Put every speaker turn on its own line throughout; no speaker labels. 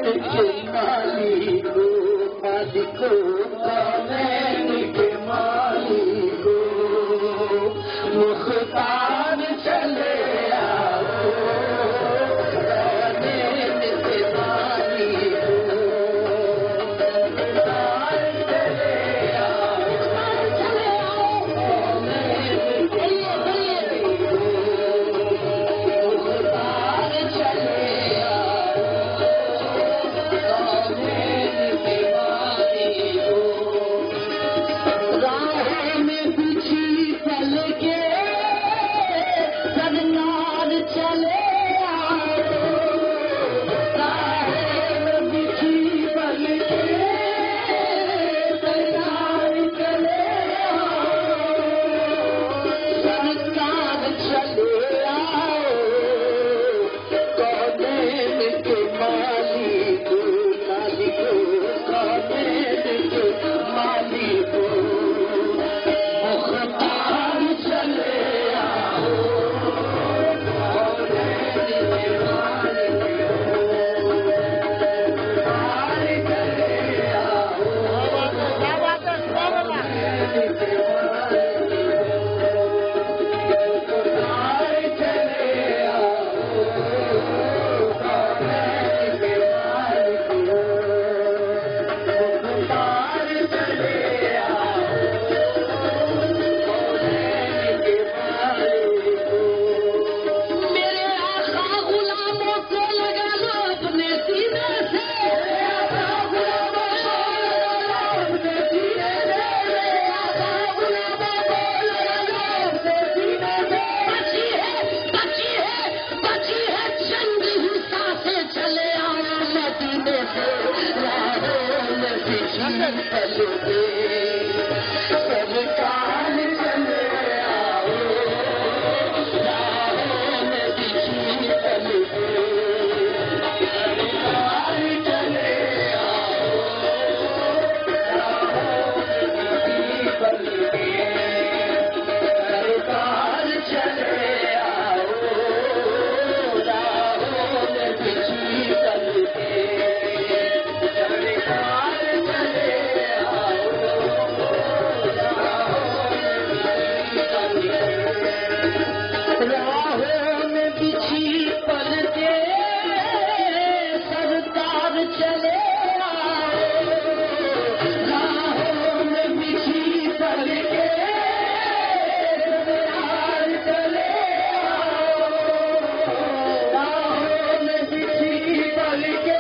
के मालिको मालिको कौनैन के मालिको मुख्तार चले आओ कौनैन के मालिको मुख्तार चले आओ कौनैन के मालिको मुख्तार चले राह में बिछी पल के सरकार चले आओ राह में बिछी पल के सरकार चले आओ सरकार चले आओ कौनैन के मालिको मालिको कौनैन के मालिको मुख्तार चले आओ कौनैन के मालिको मुख्तार चले आओ कौनैन के मालिको मुख्तार चले आओ कौनैन के मालिको मुख्तार चले आओ मेरे आका गुलामों को लगा लो अपने सीने से आका गुलामों को लगा लो अपने सीने से आका गुलामों को लगा लो अपने सीने से बची है चंद ही सांसें चले आओ मदीने से राहों में बिछी पल के सरकार चले आओ राहों में बिछी पल के सरकार चले आओ राहों में बिछी पल के सरकार चले आओ राहों में बिछी पल के सरकार चले आओ राहों में बिछी पल के सरकार चले आओ राहों में बिछी पल के सरकार चले आओ राहों में बिछी पल के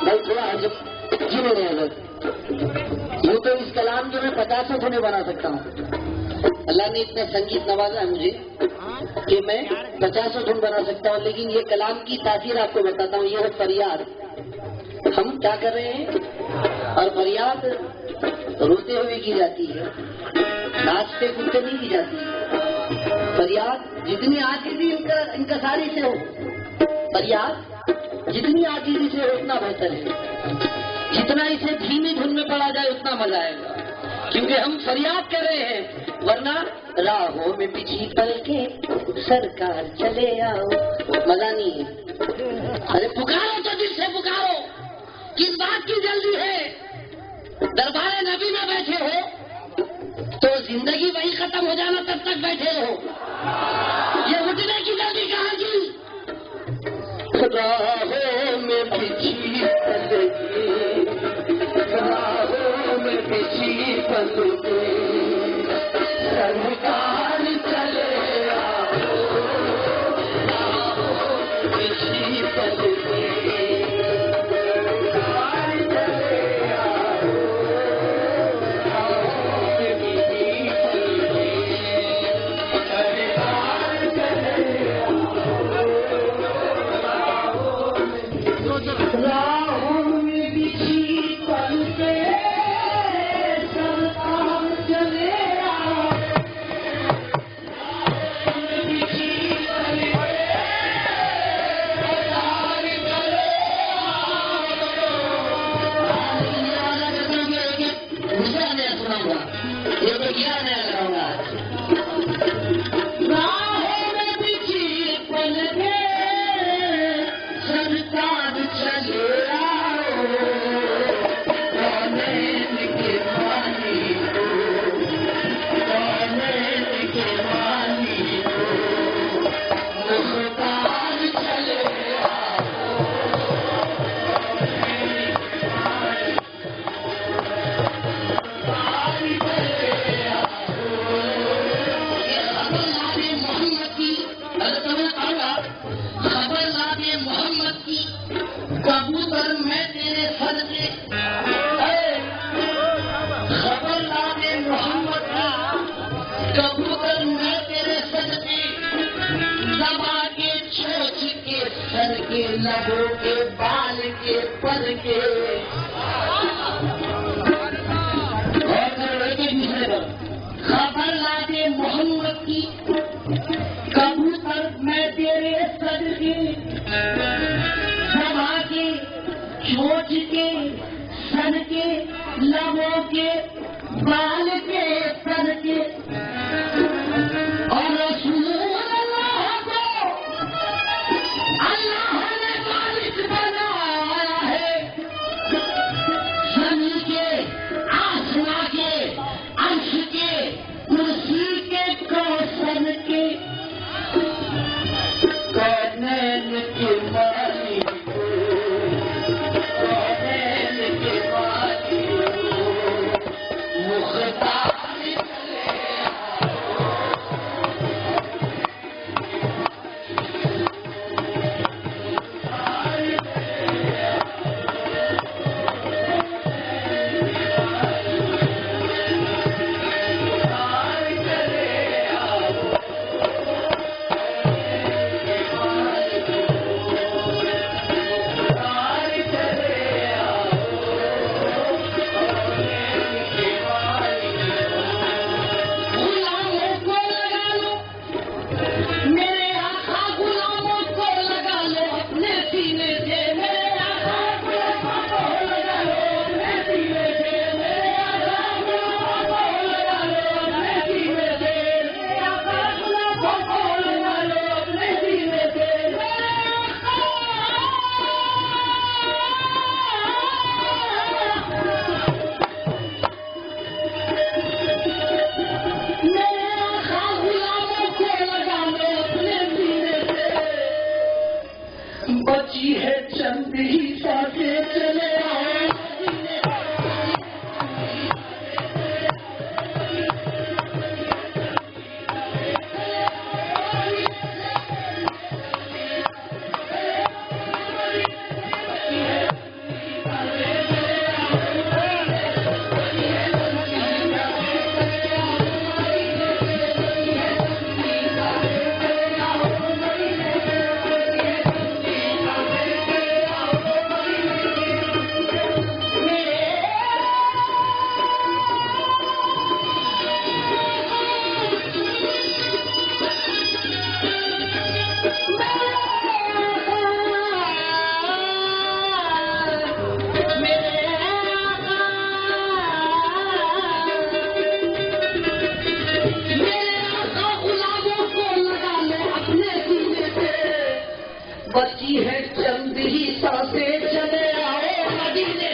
भाई थोड़ा जिम्मे रहे यूँ तो इस कलाम के मैं 50 धुनें बना सकता हूँ। अल्लाह ने इतना संगीत नवाजा है मुझे कि मैं 50 धुन बना सकता हूँ, लेकिन ये कलाम की तासीर आपको बताता हूँ। ये है फरियाद। हम क्या कर रहे हैं और फरियाद रोते हुए की जाती है, नाचते कूदते नहीं की जाती। फरियाद जितनी आजीजी इनका सारी से हो, फरियाद जितनी आजीजी से हो उतना बेहतर है। जितना इसे धीमी धुन में पढ़ा जाए उतना मजा आएगा, क्योंकि हम फरियाद कर रहे हैं। वरना राहों में बिछी पल के सरकार चले आओ मजा नहीं है। अरे पुकारो तो दिल से पुकारो, किस बात की जल्दी है? दरबार नबी में बैठे हो तो जिंदगी वही खत्म हो जाना तब तक बैठे रहो। ये उठने की जल्दी कहाँ की? राहों में बिछी पल के राहों में बिछी पल के सरकार चले आओ राहों में बिछी पल के सरकार चले आओ राहों में बिछी पल के सरकार चले आओ राहों में बिछी पल के सरकार चले आओ राहों में बिछी पल के सरकार चले आओ। दूसरा नया सुनाऊंगा, ये तो क्या नया लगाऊंगा। राहों में बिछी पल के सरकार कबूतर मैं तेरे सर के खबर लाने मोहम्मद की, कबूतर मैं तेरे सर के दबा के छोच के सर के लबों के बाल के पर के और दूसरे पर खबर लाने मोहम्मद की, कबूतर मैं तेरे सर के दबा के छोच के सर के लबों के बाल के सर के और रसूल अल्लाह को अल्लाह ने मालिक बनाया है जमीन के, आसमां के, अर्श के, कुर्सी के, कौसर के, कौनैन के मालिक, कौनैन के मालिक मुख्तार बची है चंद ही सांसें चले आओ बची है चंद ही सांसें चले आओ मदीने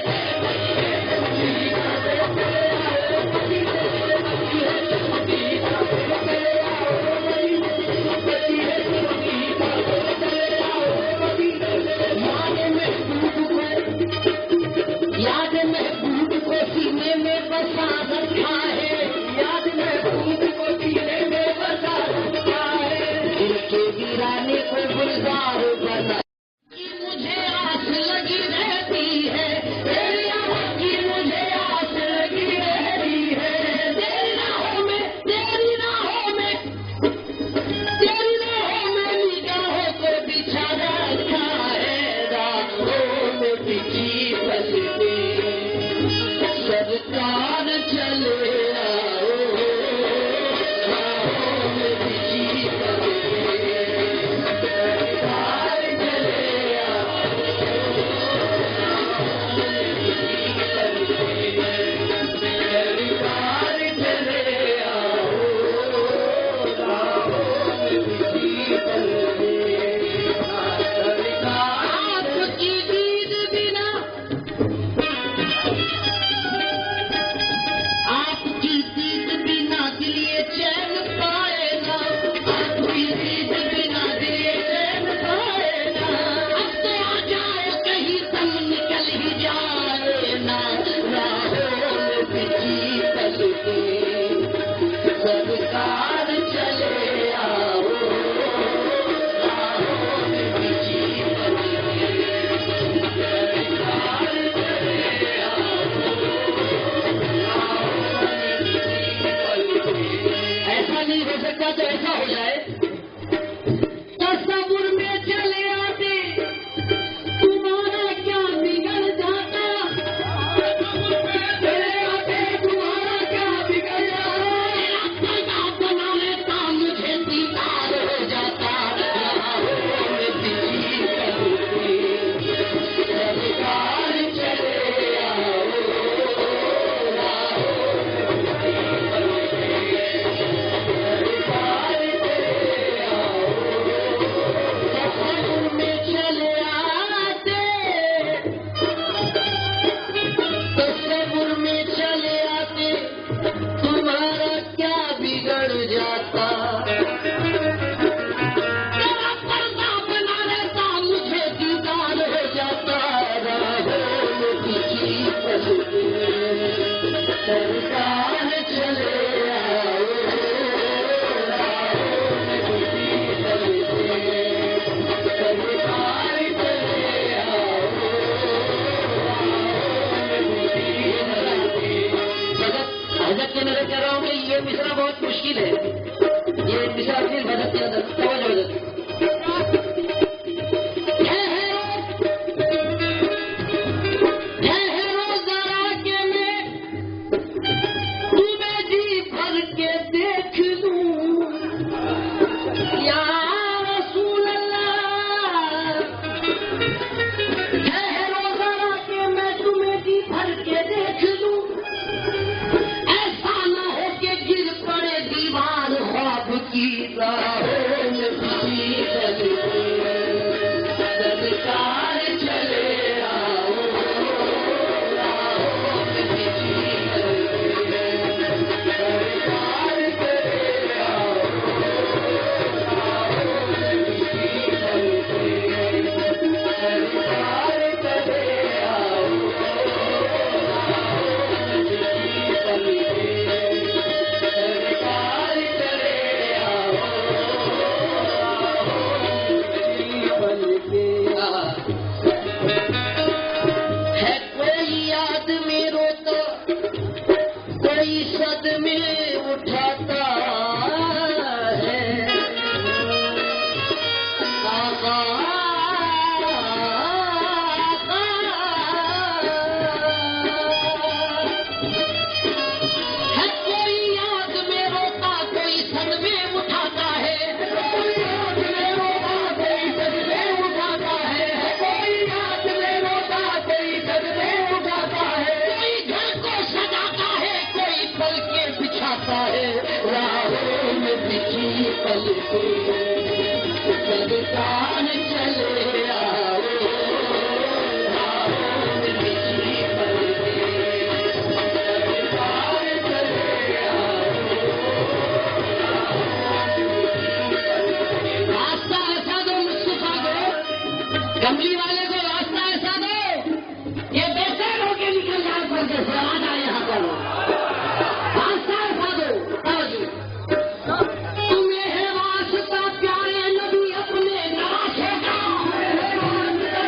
याद महबूब को सीने में बसा रखा है, याद महबूब को सीने में बसा रखा है, दिल के वीराने को गुलजार बना कि मुझे आस लगी रहती है, तेरी आवाज़ की मुझे आस लगी रहती है, तेरी राहों में निगाहों को बिछा रखा है, राहों में बिछी बलती सरकार चले आओ, राहों में बिछी बलती सरकार चले आओ, सरकार चले आओ, राहों में बिछी बलती आपकी दीद बिना मिश्रा बहुत मुश्किल है। ये मिश्रा फिर बजट के अंदर समझ बजट कमली वाले को रास्ता ऐसा दो, ये बेचैन होके निकल जाए पर जैसे आ जाए यहाँ पर रास्ता ऐसा दो। तुम्हें है वास्ता प्यारे नबी अपने नवासे का,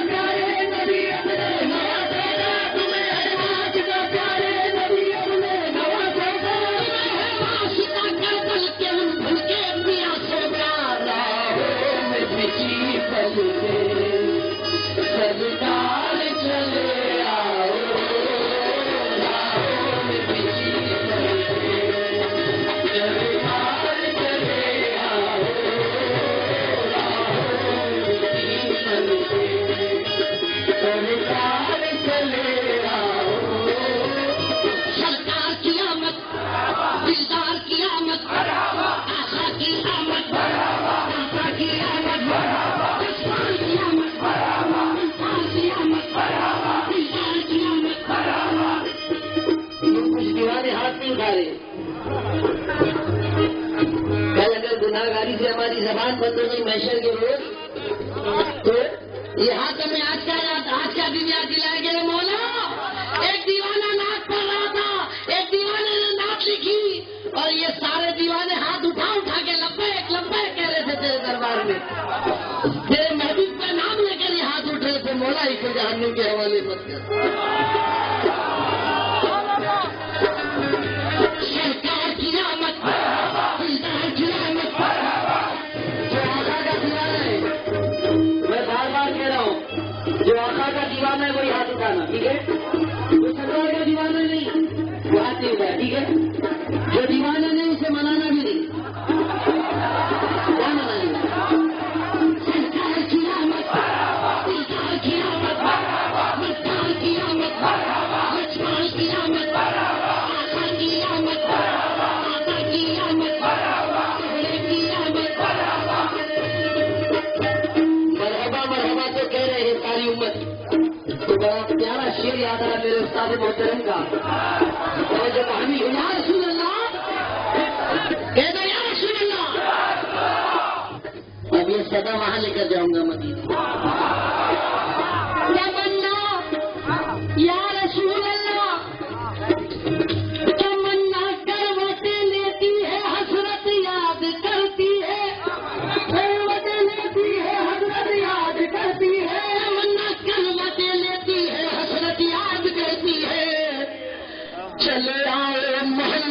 प्यारे नबी अपने नवासे का, तुम्हें है वास्ता प्यारे नबी अपने नवासे का, तुम्हें है वास्ता कर कल के उन भूखे प्यासों का, राहों में बिछी पल सरकार चले आओ, राहों में बिछी सरकार चले आओ, राहों में बिछी सरकार चले आओ। सरकार की आमद, दिलदार की आमद, आशा की आमद, आशा की आमद, आसमान की आमद, कुछ दीवाने हाथ नहीं उठा रहे। कल अगर गुनाहगारी से हमारी जबान बंद हो गई महशर के रोज, तो ये हाथ में आज का दिन याद दिलाएंगे। मौला, एक दीवाना नाच पढ़ रहा था, एक दीवाने ने नाच लिखी और ये सारे दीवाने हाथ उठा के लब्बैक लब्बैक कह रहे थे तेरे दरबार में, तेरे महबूब का नाम लेकर ये हाथ उठ रहे थे। मौला ही को जहन्नुम के हवाले मत कर। सरकार की आमद, दिलदार की आमद, जो आका का दीवाना है, मैं बार बार कह रहा हूँ, जो आका का दीवाना है वही हाथ उठाना, ठीक है? जो सरकार का दीवाना नहीं वो हाथ नहीं उठाया, ठीक है? जो दीवाना नहीं उसे मनाना भी नहीं, क्या मनाएंगे? सरकार की आमद, दिलदार की आमद, मस्तान की आमद, लक्ष्मण की आमद, आशा की आमद, आशा की आमद, सोहरे की आमद। मरहबा मरहबा तो कह रहे हैं सारी उम्मत। तो बड़ा प्यारा शेर याद आया मेरे उस्ताद मोहतरम का, और जब हामी या रसूल अल्लाह कह दो, या रसूल अल्लाह, अब ये सदा वहां लेकर जाऊंगा मदीना। तमन्ना या रसूल अल्लाह, तमन्ना करवटें लेती है, हसरत याद करती है, करवटें लेती है, हसरत याद करती है, तमन्ना करवटें लेती है, हसरत याद करती है। चले आए महल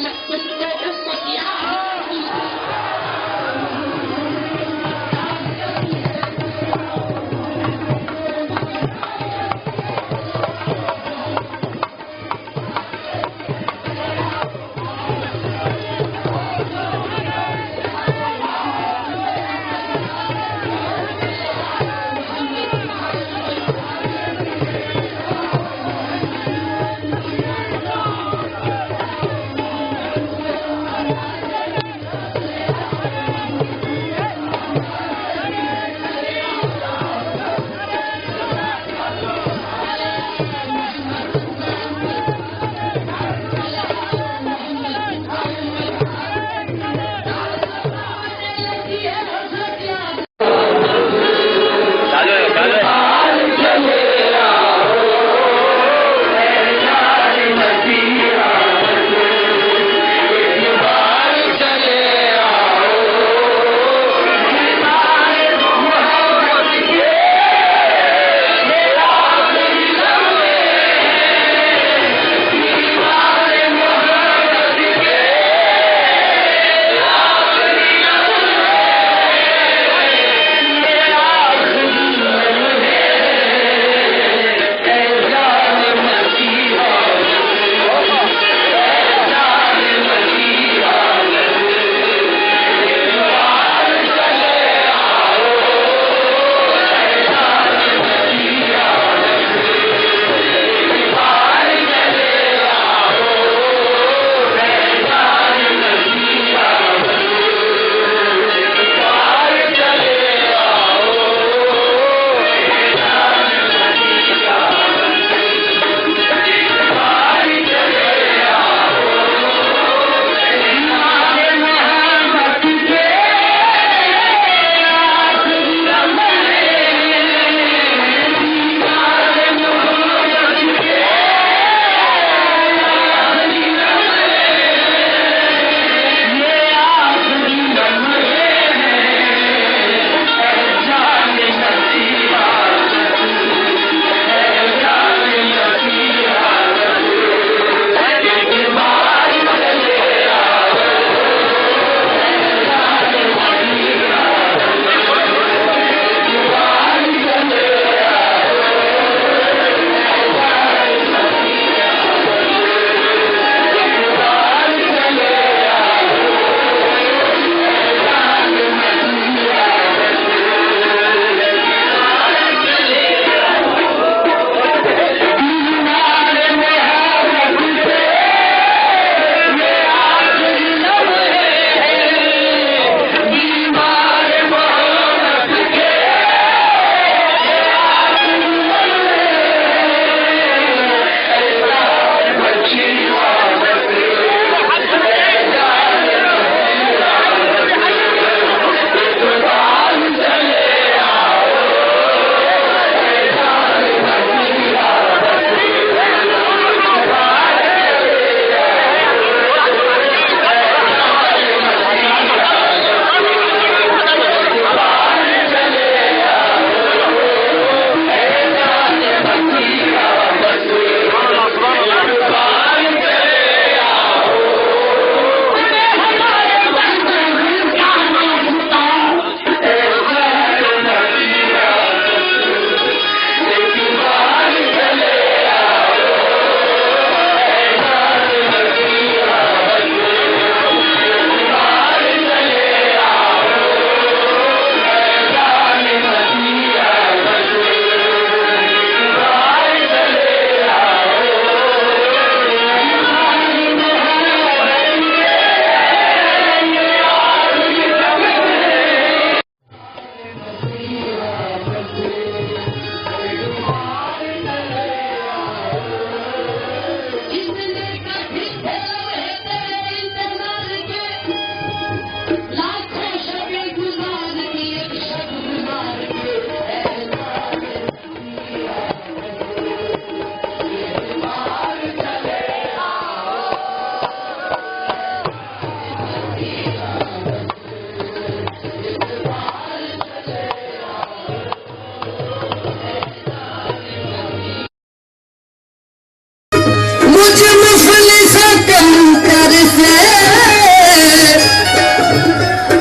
मुझ मुफलिस कंकर से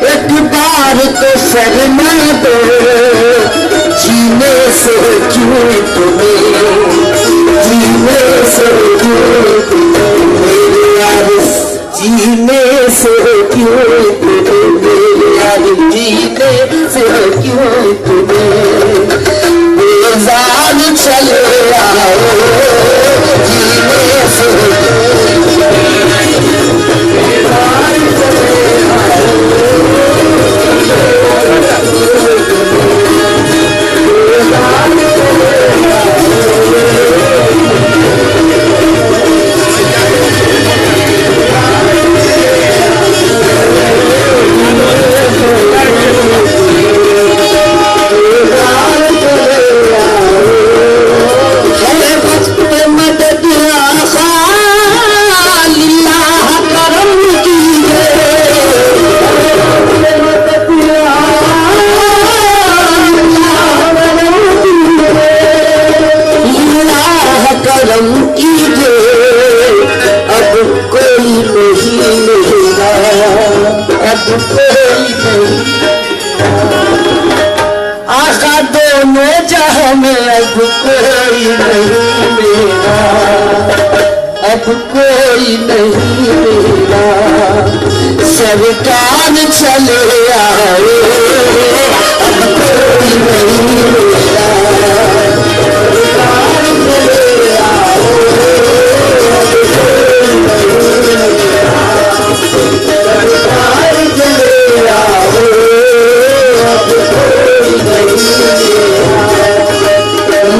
एक बार तो शर्मा दो, जीने से क्यों तुम्हें, जीने से क्यों तुम्हें मेरे यार, जीने से क्यों तुम्हें मेरे यार, जीने से क्यों तुम्हें बेजार चले आओ, जीने से बेजार चले आओ। आका दोनों जहां में अब कोई नहीं मेरा, अब कोई नहीं मेरा, सरकार चले आओ, अब कोई नहीं मेरा, सरकार चले आओ, सरकार चले आओ,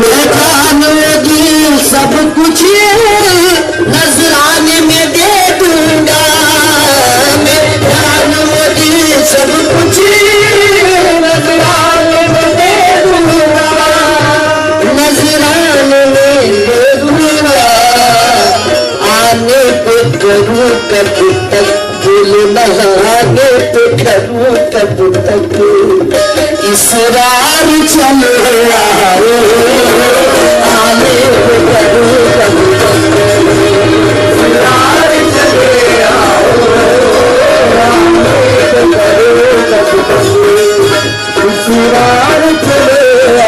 मैं कानूनी सब कुछ नजराने में दे दूंगा, मैं कानूनी सब कुछ नजराने में दे दूंगा, नजराने में दे दूंगा, आने पे करूँ कब तक बोलना, आने पे करूँ कब तक इसरार चले आओ, आने पे करूँ कब तक इसरार चले आओ, आने पे करूँ कब तक इसरार चले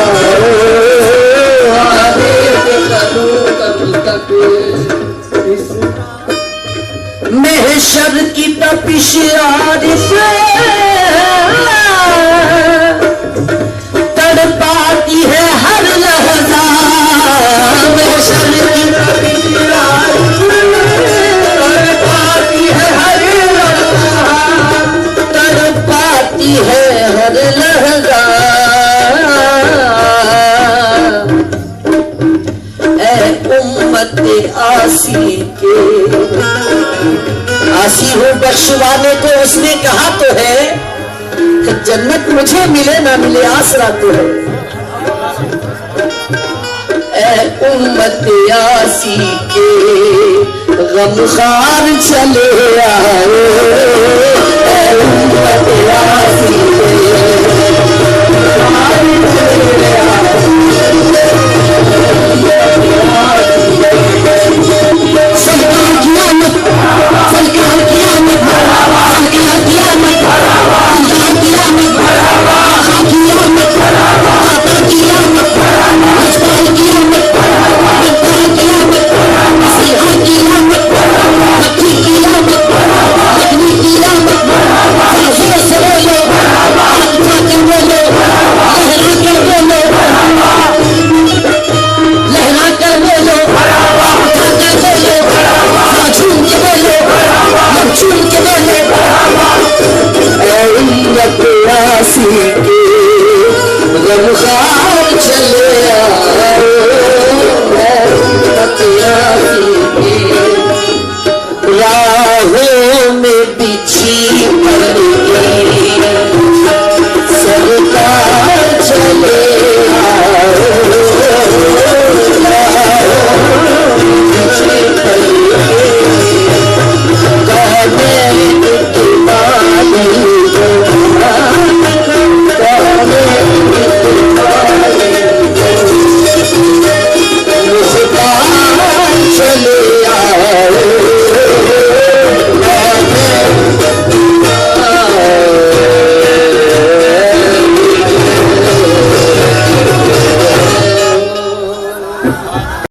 आओ, आने पे करूँ कब तक। महशर की तपिश आरिफ तड़पाती है हर लहजा, महशर की तपिश आरिफ तड़पाती है हर लहजा, तड़पाती है हर लहजा, ऐ उम्मत आसी के, आसी हो बख्शवाने को उसने कहा तो है, जन्नत मुझे मिले ना मिले आसरा तो है, ऐ उम्मत आसी के गमखार चले आओ, ऐ उम्मत आसी के गमखार चले आओ, सरकार कियामत, सरकार कियामत, सरकार कियामत, सरकार कियामत, आका कियामत, आका कियामत, अजमाल कियामत, अजमाल कियामत, मसीहा कियामत, मक्की कियामत, मदनी कियामत, जोर से बोलो, हाथ उठाकर बोलो, लहरा कर बोलो, लहरा कर बोलो, उठाकर बोलो, झूम के बोलो, झूम के बोलो, उम्मत आसी के गमखार चले आओ, उम्मत आसी के राहों में बिछी पड़ गई, सरकार चले